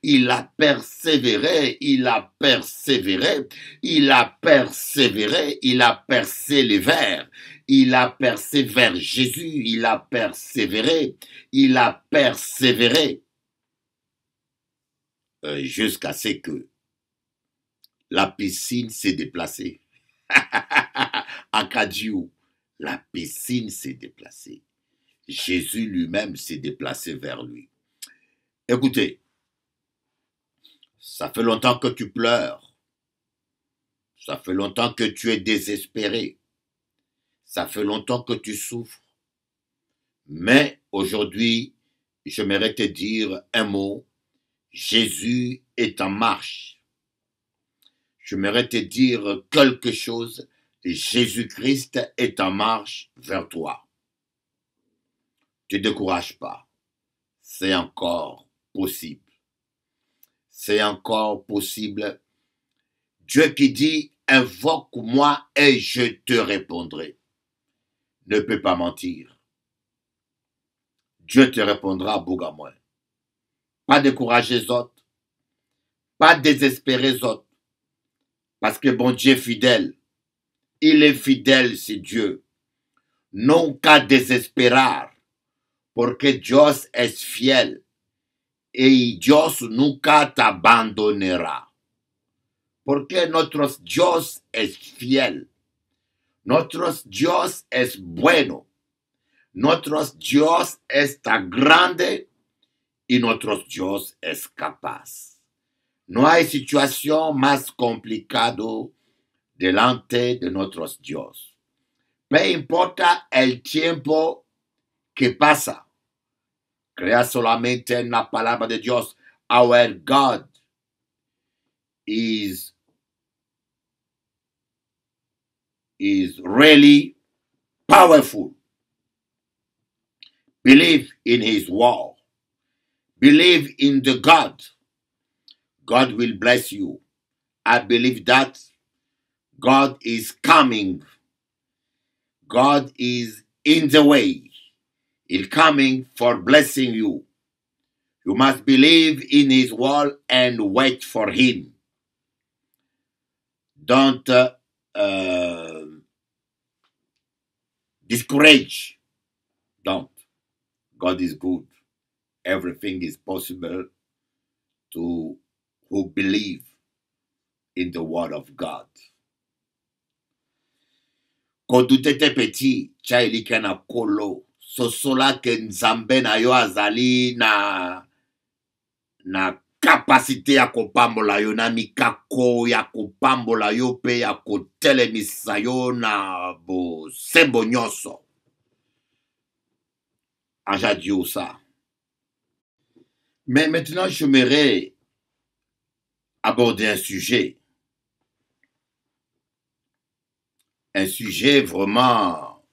il a persévéré, il a persévéré, il a persévéré, il a persévéré, il a percé vers Jésus, il a persévéré, il a persévéré, jusqu'à ce que la piscine s'est déplacée. Akadiou, la piscine s'est déplacée. Jésus lui-même s'est déplacé vers lui. Écoutez, ça fait longtemps que tu pleures. Ça fait longtemps que tu es désespéré. Ça fait longtemps que tu souffres. Mais aujourd'hui, j'aimerais te dire un mot. Jésus est en marche. J'aimerais te dire quelque chose. Jésus-Christ est en marche vers toi. Ne te décourage pas. C'est encore possible. C'est encore possible. Dieu qui dit, invoque-moi et je te répondrai, ne peut pas mentir. Dieu te répondra, Bougamoin. Pas décourager les autres. Pas désespérer les autres. Parce que bon Dieu est fidèle. Il est fidèle, c'est Dieu. Non qu'à désespérer. Porque Dios es fiel. Et Dios nunca te abandonnera. Porque nuestro Dios es fiel. Nuestro Dios es bueno. Nuestro Dios está grande. Y nuestro Dios es capaz. No hay situación más complicada delante de nuestro Dios. No importa el tiempo que pasa. Crea solamente en la palabra de Dios. Our God is really powerful. Believe in his word. Believe in the God. God will bless you. I believe that God is coming. God is in the way. He's coming for blessing you. You must believe in his word and wait for him. Don't discourage. Don't. God is good. Everything is possible to who believe in the word of God. Quand tu étais petit, tu as écrit na kolo. Sosola ke nzambe na yo azali na capacité ya kopambola yo na mikako ya kopambola yo pe ya kotelemisa yo na bosembo nyonso. Anja Dieu ça. Mais maintenant, j'aimerais aborder un sujet vraiment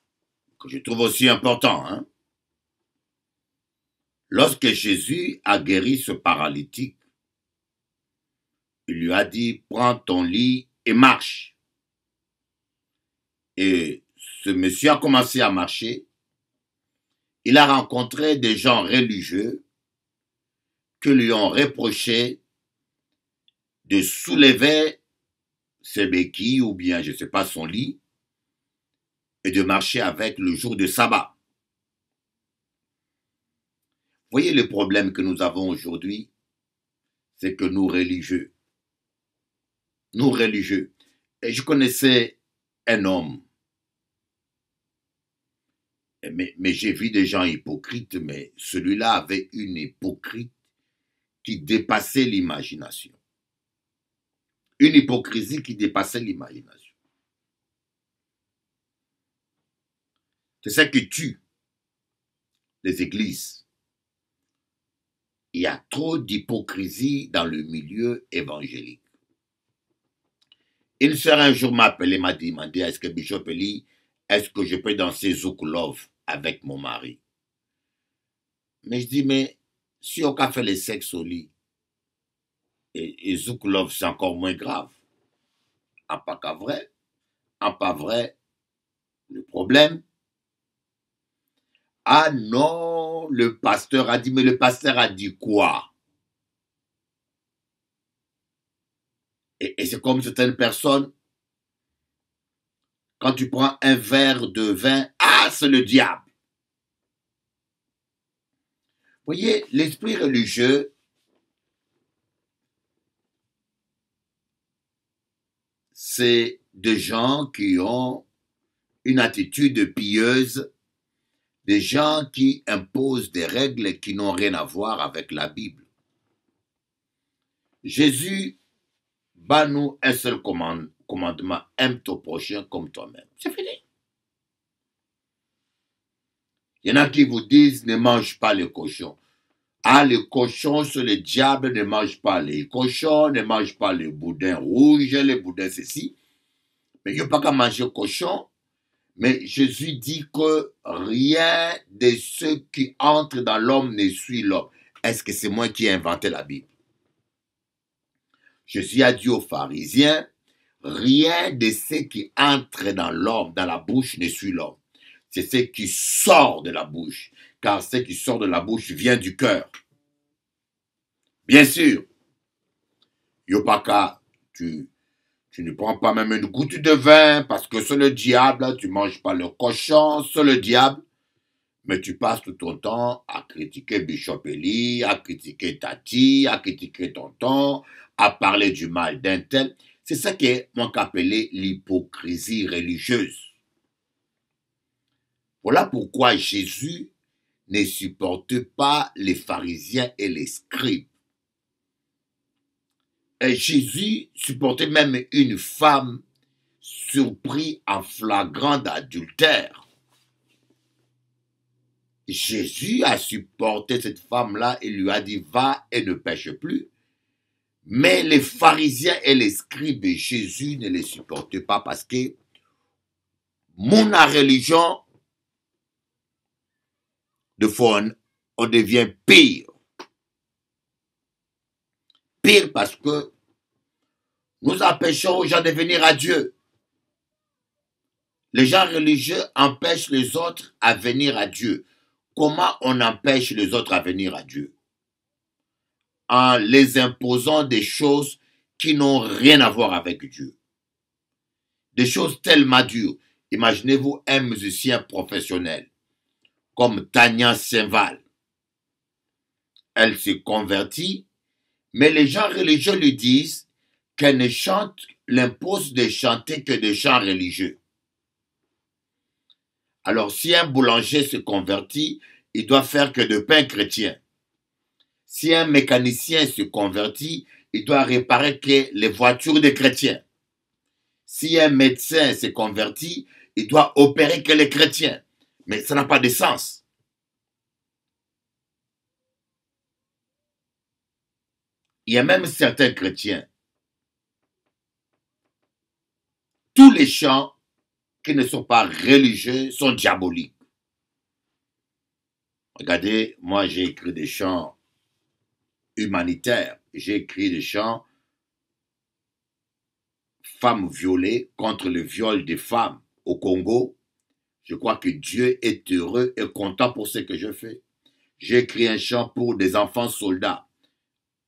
que je trouve aussi important. Hein? Lorsque Jésus a guéri ce paralytique, il lui a dit, prends ton lit et marche. Et ce monsieur a commencé à marcher. Il a rencontré des gens religieux qui lui ont reproché de soulever ses béquilles ou bien, je ne sais pas, son lit et de marcher avec le jour de sabbat. Voyez le problème que nous avons aujourd'hui, c'est que nous religieux, et je connaissais un homme, Mais j'ai vu des gens hypocrites, mais celui-là avait une hypocrite qui dépassait l'imagination. Une hypocrisie qui dépassait l'imagination. C'est ça qui tue les églises. Il y a trop d'hypocrisie dans le milieu évangélique. Une sœur un jour m'a appelé, m'a demandé, est-ce que Bishop Eli, est-ce que je peux danser Zouk Love avec mon mari? Mais je dis, mais si on a fait le sexe au lit, et Zouk Love, c'est encore moins grave. En pas qu'à vrai, en pas vrai, le problème. Ah non, le pasteur a dit, mais le pasteur a dit quoi? Et c'est comme certaines personnes, quand tu prends un verre de vin, ah, c'est le diable. Vous voyez, l'esprit religieux, c'est des gens qui ont une attitude pieuse, des gens qui imposent des règles qui n'ont rien à voir avec la Bible. Jésus bat nous un seul commandement, aime ton prochain comme toi-même. C'est fini. Il y en a qui vous disent, ne mange pas le cochon. Ah, le cochon, c'est le diable, ne mange pas les cochons, ne mange pas le boudin rouge, le boudin ceci. Mais il n'y a pas qu'à manger le cochon. Mais Jésus dit que rien de ce qui entre dans l'homme ne suit l'homme. Est-ce que c'est moi qui ai inventé la Bible? Jésus a dit aux pharisiens, rien de ce qui entre dans l'homme, dans la bouche, ne suit l'homme. C'est ce qui sort de la bouche. Car ce qui sort de la bouche vient du cœur. Bien sûr, Yopaka, tu ne prends pas même une goutte de vin parce que c'est le diable, tu ne manges pas le cochon, c'est le diable. Mais tu passes tout ton temps à critiquer Bishop Eli, à critiquer Tati, à critiquer tonton, à parler du mal d'un tel. C'est ça qu'est moi qu'appelé l'hypocrisie religieuse. Voilà pourquoi Jésus ne supporte pas les pharisiens et les scribes. Et Jésus supportait même une femme surprise en flagrant d'adultère. Jésus a supporté cette femme-là et lui a dit, va et ne pêche plus. Mais les pharisiens et les scribes, Jésus ne les supportait pas parce que mon religion, de fois, on devient pire. Pire parce que nous empêchons aux gens de venir à Dieu. Les gens religieux empêchent les autres à venir à Dieu. Comment on empêche les autres à venir à Dieu? En les imposant des choses qui n'ont rien à voir avec Dieu. Des choses tellement dures. Imaginez-vous un musicien professionnel comme Tania Saint-Val. Elle s'est convertie, mais les gens religieux lui disent qu'elle ne chante, l'impose de chanter que des chants religieux. Alors, si un boulanger se convertit, il doit faire que de pain chrétien. Si un mécanicien se convertit, il doit réparer que les voitures des chrétiens. Si un médecin se convertit, il doit opérer que les chrétiens. Mais ça n'a pas de sens. Il y a même certains chrétiens. Tous les chants qui ne sont pas religieux sont diaboliques. Regardez, moi j'ai écrit des chants humanitaires. J'ai écrit des chants femmes violées contre le viol des femmes au Congo. Je crois que Dieu est heureux et content pour ce que je fais. J'ai écrit un chant pour des enfants soldats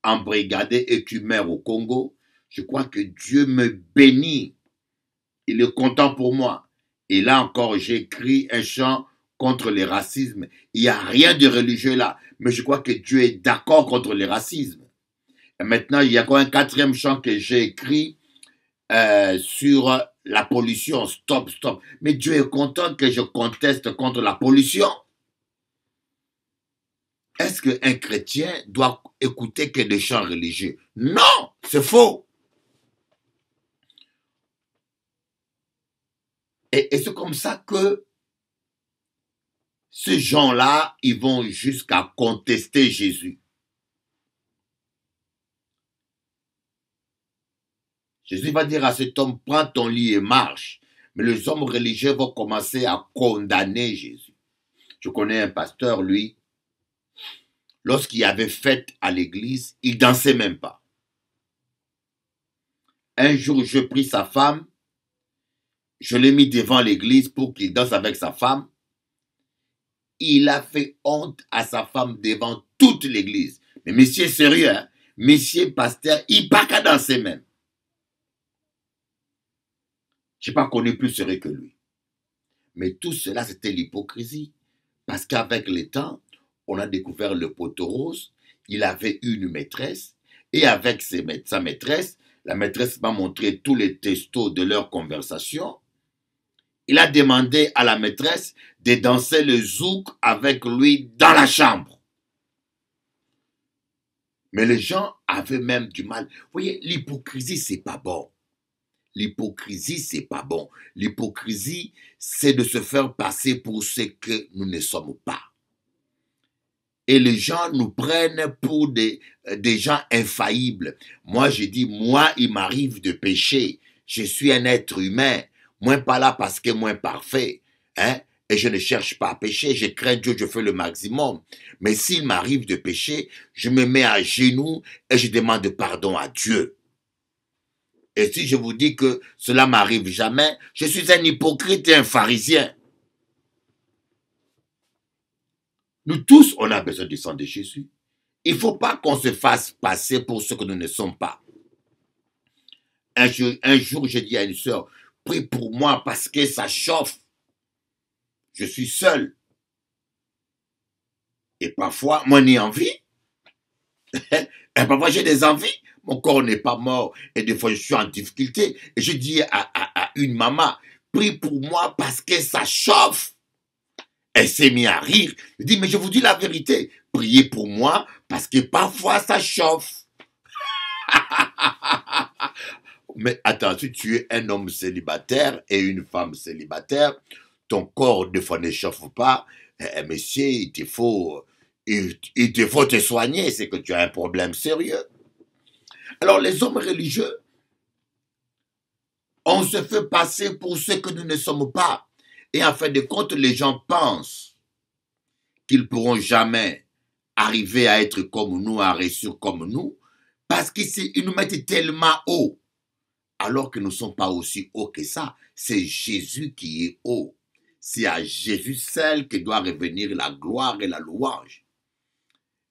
embrigadés et qui meurent au Congo. Je crois que Dieu me bénit. Il est content pour moi. Et là encore, j'ai écrit un chant contre le racisme. Il n'y a rien de religieux là. Mais je crois que Dieu est d'accord contre le racisme. Et maintenant, il y a encore un quatrième chant que j'ai écrit sur la pollution, stop, stop. Mais Dieu est content que je conteste contre la pollution. Est-ce qu'un chrétien doit écouter que des chants religieux? Non, c'est faux. Et c'est comme ça que ces gens-là, ils vont jusqu'à contester Jésus. Jésus va dire à cet homme, prends ton lit et marche. Mais les hommes religieux vont commencer à condamner Jésus. Je connais un pasteur, lui, lorsqu'il y avait fête à l'église, il dansait même pas. Un jour, je pris sa femme, je l'ai mis devant l'église pour qu'il danse avec sa femme. Il a fait honte à sa femme devant toute l'église. Mais monsieur sérieux, hein? Monsieur pasteur, il n'a pas qu'à danser même. Je n'ai pas connu plus sérieux que lui. Mais tout cela, c'était l'hypocrisie. Parce qu'avec le temps, on a découvert le poteau rose. Il avait une maîtresse. Et avec sa maîtresse, la maîtresse m'a montré tous les textos de leur conversation. Il a demandé à la maîtresse de danser le zouk avec lui dans la chambre. Mais les gens avaient même du mal. Vous voyez, l'hypocrisie, c'est pas bon. L'hypocrisie, c'est pas bon. L'hypocrisie, c'est de se faire passer pour ce que nous ne sommes pas. Et les gens nous prennent pour des gens infaillibles. Moi, je dis, moi, il m'arrive de pécher. Je suis un être humain. Moi, pas là parce que moi, parfait. Hein? Et je ne cherche pas à pécher. Je crains Dieu, je fais le maximum. Mais s'il m'arrive de pécher, je me mets à genoux et je demande pardon à Dieu. Et si je vous dis que cela m'arrive jamais, je suis un hypocrite et un pharisien. Nous tous, on a besoin du sang de Jésus. Il ne faut pas qu'on se fasse passer pour ce que nous ne sommes pas. Un jour, j'ai dit à une sœur, prie pour moi parce que ça chauffe. Je suis seul. Et parfois, moi, j'ai envie. Et parfois, j'ai des envies. Mon corps n'est pas mort. Et des fois, je suis en difficulté. Et je dis à une maman, prie pour moi parce que ça chauffe. Elle s'est mise à rire. Je dis, mais je vous dis la vérité. Priez pour moi parce que parfois, ça chauffe. Mais attends, si tu es un homme célibataire et une femme célibataire, ton corps, des fois, ne chauffe pas. Monsieur, il te faut te soigner. C'est que tu as un problème sérieux. Alors, les hommes religieux, on se fait passer pour ce que nous ne sommes pas. Et en fin de compte, les gens pensent qu'ils ne pourront jamais arriver à être comme nous, à réussir comme nous, parce qu'ils nous mettent tellement haut, alors que nous ne sommes pas aussi hauts que ça. C'est Jésus qui est haut. C'est à Jésus seul que doit revenir la gloire et la louange.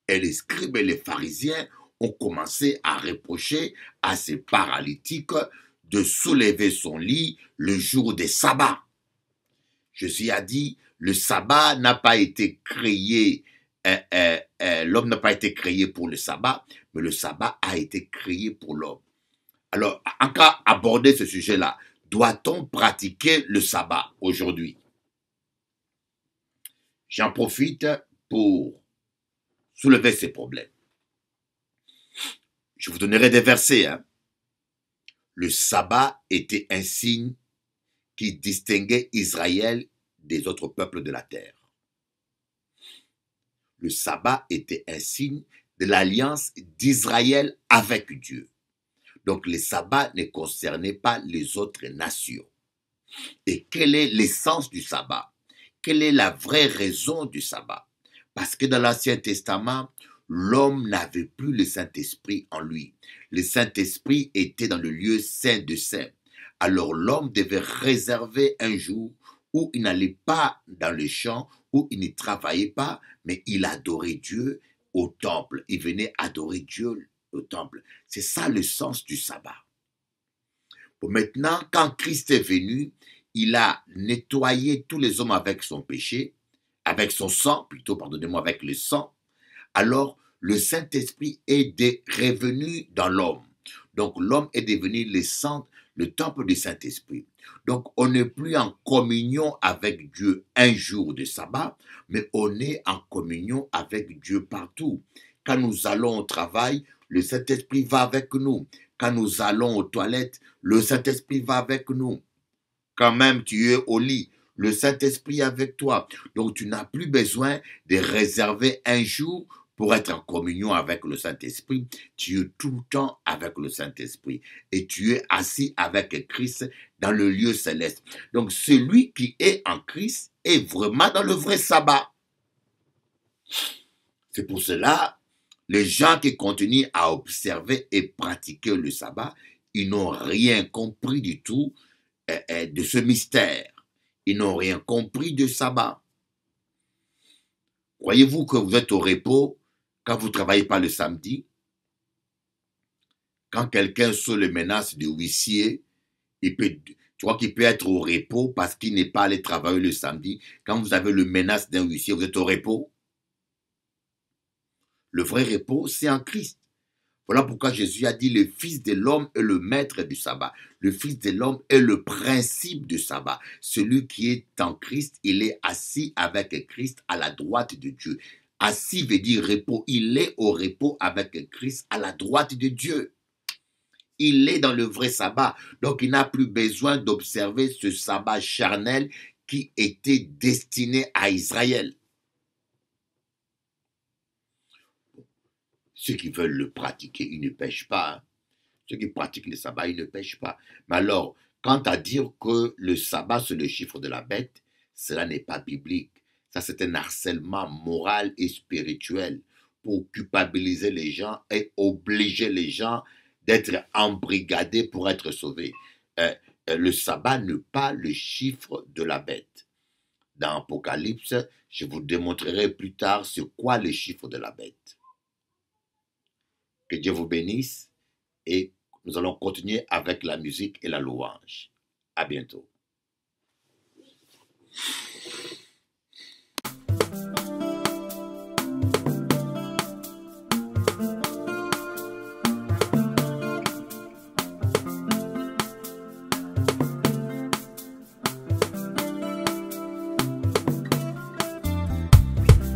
Et les scribes et les pharisiens ont commencé à reprocher à ces paralytiques de soulever son lit le jour des sabbats. Jésus a dit, le sabbat n'a pas été créé, l'homme n'a pas été créé pour le sabbat, mais le sabbat a été créé pour l'homme. Alors, en cas aborder ce sujet-là, doit-on pratiquer le sabbat aujourd'hui? J'en profite pour soulever ces problèmes. Je vous donnerai des versets. Hein. Le sabbat était un signe qui distinguait Israël des autres peuples de la terre. Le sabbat était un signe de l'alliance d'Israël avec Dieu. Donc le sabbat ne concernait pas les autres nations. Et quelle est l'essence du sabbat? Quelle est la vraie raison du sabbat? Parce que dans l'Ancien Testament, l'homme n'avait plus le Saint-Esprit en lui. Le Saint-Esprit était dans le lieu saint de saints. Alors l'homme devait réserver un jour où il n'allait pas dans le champ, où il ne travaillait pas, mais il adorait Dieu au temple. Il venait adorer Dieu au temple. C'est ça le sens du sabbat. Bon, maintenant, quand Christ est venu, il a nettoyé tous les hommes avec son péché, avec son sang, plutôt, pardonnez-moi, avec le sang. Alors, le Saint-Esprit est revenu dans l'homme. Donc, l'homme est devenu le temple du Saint-Esprit. Donc, on n'est plus en communion avec Dieu un jour de sabbat, mais on est en communion avec Dieu partout. Quand nous allons au travail, le Saint-Esprit va avec nous. Quand nous allons aux toilettes, le Saint-Esprit va avec nous. Quand même tu es au lit, le Saint-Esprit est avec toi. Donc, tu n'as plus besoin de réserver un jour pour être en communion avec le Saint-Esprit. Tu es tout le temps avec le Saint-Esprit. Et tu es assis avec Christ dans le lieu céleste. Donc, celui qui est en Christ est vraiment dans le vrai sabbat. C'est pour cela, les gens qui continuent à observer et pratiquer le sabbat, ils n'ont rien compris du tout de ce mystère. Ils n'ont rien compris du sabbat. Croyez-vous que vous êtes au repos quand vous ne travaillez pas le samedi? Quand quelqu'un sous les menaces de huissier, tu vois qu'il peut être au repos parce qu'il n'est pas allé travailler le samedi. Quand vous avez le menace d'un huissier, vous êtes au repos? Le vrai repos, c'est en Christ. Voilà pourquoi Jésus a dit, le Fils de l'homme est le maître du sabbat. Le Fils de l'homme est le principe du sabbat. Celui qui est en Christ, il est assis avec Christ à la droite de Dieu. Assis veut dire repos. Il est au repos avec Christ à la droite de Dieu. Il est dans le vrai sabbat. Donc, il n'a plus besoin d'observer ce sabbat charnel qui était destiné à Israël. Ceux qui veulent le pratiquer, ils ne pêchent pas. Hein. Ceux qui pratiquent le sabbat, ils ne pêchent pas. Mais alors, quant à dire que le sabbat, c'est le chiffre de la bête, cela n'est pas biblique. Ça, c'est un harcèlement moral et spirituel pour culpabiliser les gens et obliger les gens d'être embrigadés pour être sauvés. Le sabbat n'est pas le chiffre de la bête. Dans Apocalypse, je vous démontrerai plus tard c'est quoi le chiffre de la bête. Que Dieu vous bénisse et nous allons continuer avec la musique et la louange. À bientôt.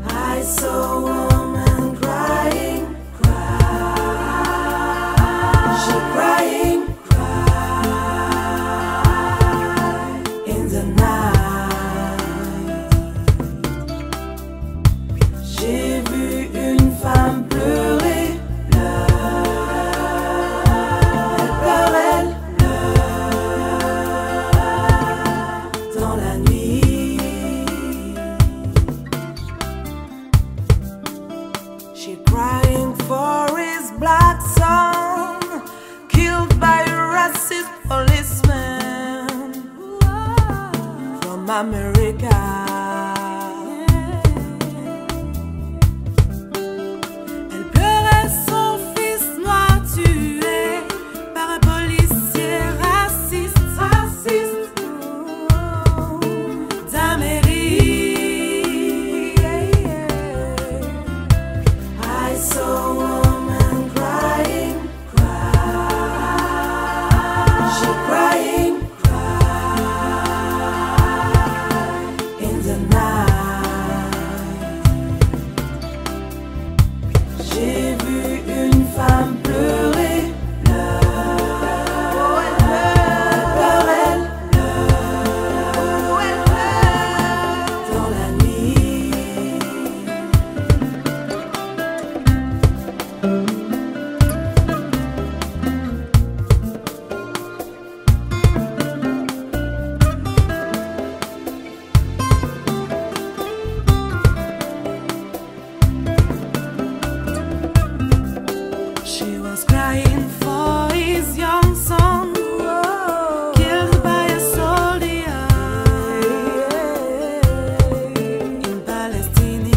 I saw a woman crying, she crying, in the night. J'ai vu une femme pleurer, elle pleure dans la nuit. She crying for his black son, killed by a racist policeman from America. Elle pleurait son fils noir tué par un policier raciste d'Amérique. I saw a woman crying, she crying, in the night. J'ai vu une femme pleurer, elle pleure dans la nuit. She was crying for his young son, killed by a soldier in Palestine.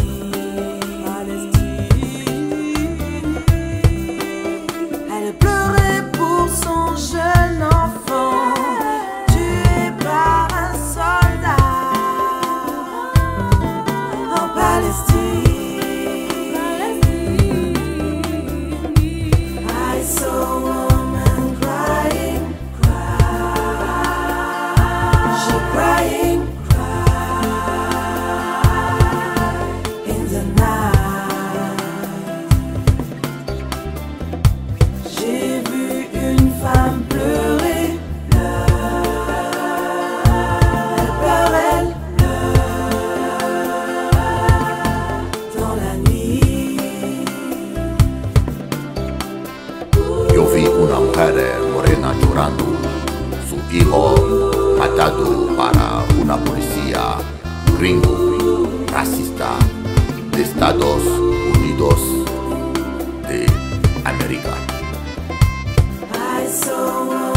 yo vi una mujer morena llorando, su hijo matado para una policía gringo, racista de Estados Unidos de América. I saw